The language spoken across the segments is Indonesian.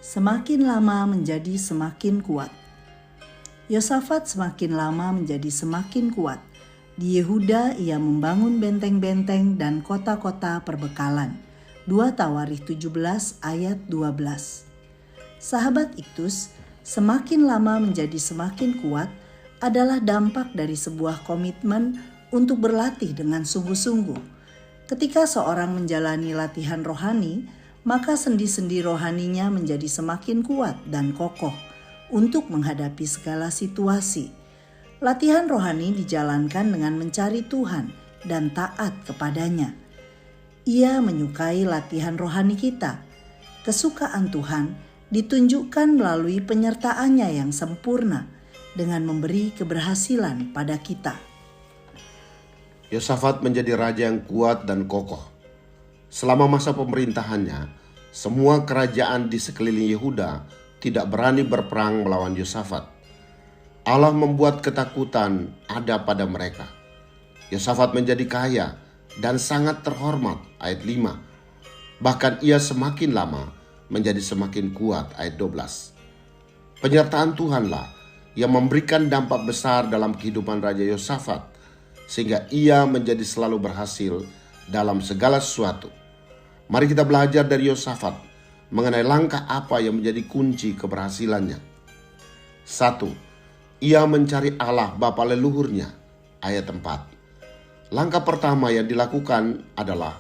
semakin lama menjadi semakin kuat. Yosafat semakin lama menjadi semakin kuat. Di Yehuda ia membangun benteng-benteng dan kota-kota perbekalan. 2 Tawarikh 17 ayat 12. Sahabat Iktus, semakin lama menjadi semakin kuat adalah dampak dari sebuah komitmen untuk berlatih dengan sungguh-sungguh. Ketika seorang menjalani latihan rohani, maka sendi-sendi rohaninya menjadi semakin kuat dan kokoh untuk menghadapi segala situasi. Latihan rohani dijalankan dengan mencari Tuhan dan taat kepadanya. Ia menyukai latihan rohani kita. Kesukaan Tuhan ditunjukkan melalui penyertaannya yang sempurna dengan memberi keberhasilan pada kita. Yosafat menjadi raja yang kuat dan kokoh. Selama masa pemerintahannya, semua kerajaan di sekeliling Yehuda tidak berani berperang melawan Yosafat. Allah membuat ketakutan ada pada mereka. Yosafat menjadi kaya dan sangat terhormat, ayat 5. Bahkan ia semakin lama menjadi semakin kuat, ayat 12. Penyertaan Tuhanlah yang memberikan dampak besar dalam kehidupan Raja Yosafat, sehingga ia menjadi selalu berhasil dalam segala sesuatu. Mari kita belajar dari Yosafat mengenai langkah apa yang menjadi kunci keberhasilannya. 1. Ia mencari Allah bapa leluhurnya, ayat 4. Langkah pertama yang dilakukan adalah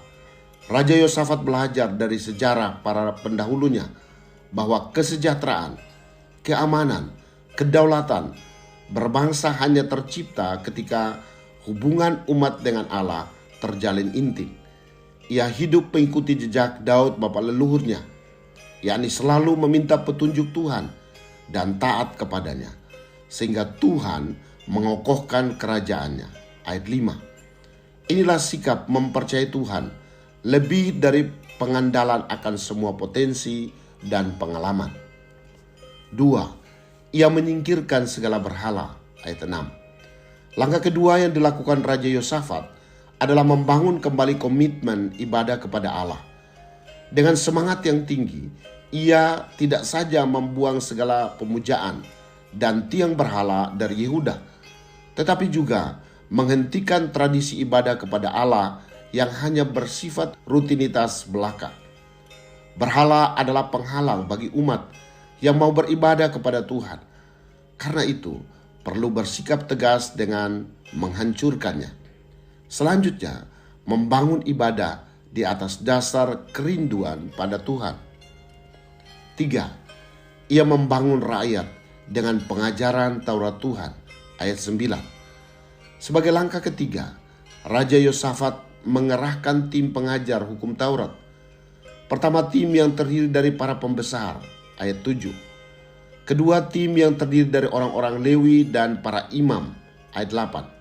Raja Yosafat belajar dari sejarah para pendahulunya bahwa kesejahteraan, keamanan, kedaulatan berbangsa hanya tercipta ketika hubungan umat dengan Allah terjalin intim. Ia hidup mengikuti jejak Daud bapa leluhurnya, yakni selalu meminta petunjuk Tuhan dan taat kepadanya, sehingga Tuhan mengokohkan kerajaannya. Ayat 5. Inilah sikap mempercayai Tuhan lebih dari pengandalan akan semua potensi dan pengalaman. 2. Ia menyingkirkan segala berhala. Ayat 6. Langkah kedua yang dilakukan Raja Yosafat adalah membangun kembali komitmen ibadah kepada Allah. Dengan semangat yang tinggi, ia tidak saja membuang segala pemujaan dan tiang berhala dari Yehuda, tetapi juga menghentikan tradisi ibadah kepada Allah yang hanya bersifat rutinitas belaka. Berhala adalah penghalang bagi umat yang mau beribadah kepada Tuhan. Karena itu, perlu bersikap tegas dengan menghancurkannya. Selanjutnya, membangun ibadah di atas dasar kerinduan pada Tuhan. 3. Ia membangun rakyat dengan pengajaran Taurat Tuhan. Ayat 9. Sebagai langkah ketiga, Raja Yosafat mengerahkan tim pengajar hukum Taurat. Pertama, tim yang terdiri dari para pembesar. Ayat 7. Kedua, tim yang terdiri dari orang-orang Lewi dan para imam, ayat 8.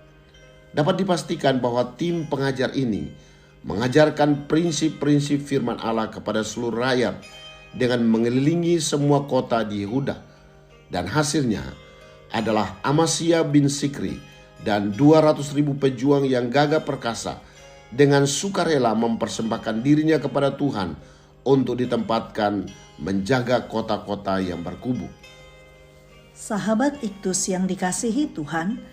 Dapat dipastikan bahwa tim pengajar ini mengajarkan prinsip-prinsip firman Allah kepada seluruh rakyat dengan mengelilingi semua kota di Yehuda. Dan hasilnya adalah Amasya bin Sikri dan 200.000 pejuang yang gagah perkasa dengan sukarela mempersembahkan dirinya kepada Tuhan untuk ditempatkan menjaga kota-kota yang berkubu. Sahabat Iktus yang dikasihi Tuhan,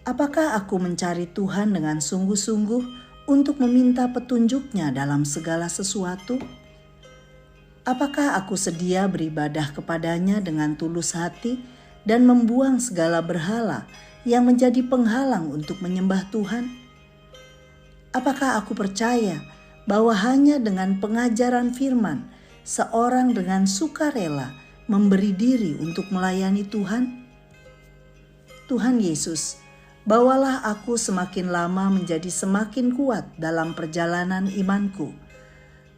apakah aku mencari Tuhan dengan sungguh-sungguh untuk meminta petunjuk-Nya dalam segala sesuatu? Apakah aku sedia beribadah kepada-Nya dengan tulus hati dan membuang segala berhala yang menjadi penghalang untuk menyembah Tuhan? Apakah aku percaya bahwa hanya dengan pengajaran firman, seorang dengan sukarela memberi diri untuk melayani Tuhan? Tuhan Yesus, bawalah aku semakin lama menjadi semakin kuat dalam perjalanan imanku.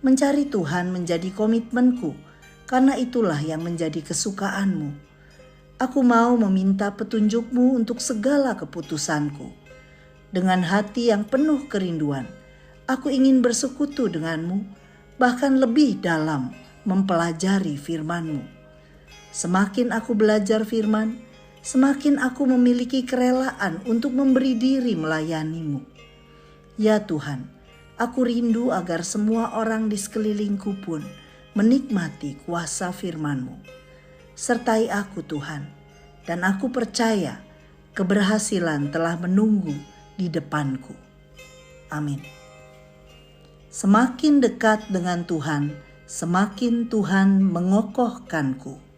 Mencari Tuhan menjadi komitmenku, karena itulah yang menjadi kesukaan-Mu. Aku mau meminta petunjuk-Mu untuk segala keputusanku. Dengan hati yang penuh kerinduan, aku ingin bersekutu dengan-Mu, bahkan lebih dalam mempelajari firman-Mu. Semakin aku belajar firman, semakin aku memiliki kerelaan untuk memberi diri melayani-Mu. Ya Tuhan, aku rindu agar semua orang di sekelilingku pun menikmati kuasa firman-Mu. Sertai aku Tuhan, dan aku percaya keberhasilan telah menunggu di depanku. Amin. Semakin dekat dengan Tuhan, semakin Tuhan mengokohkanku.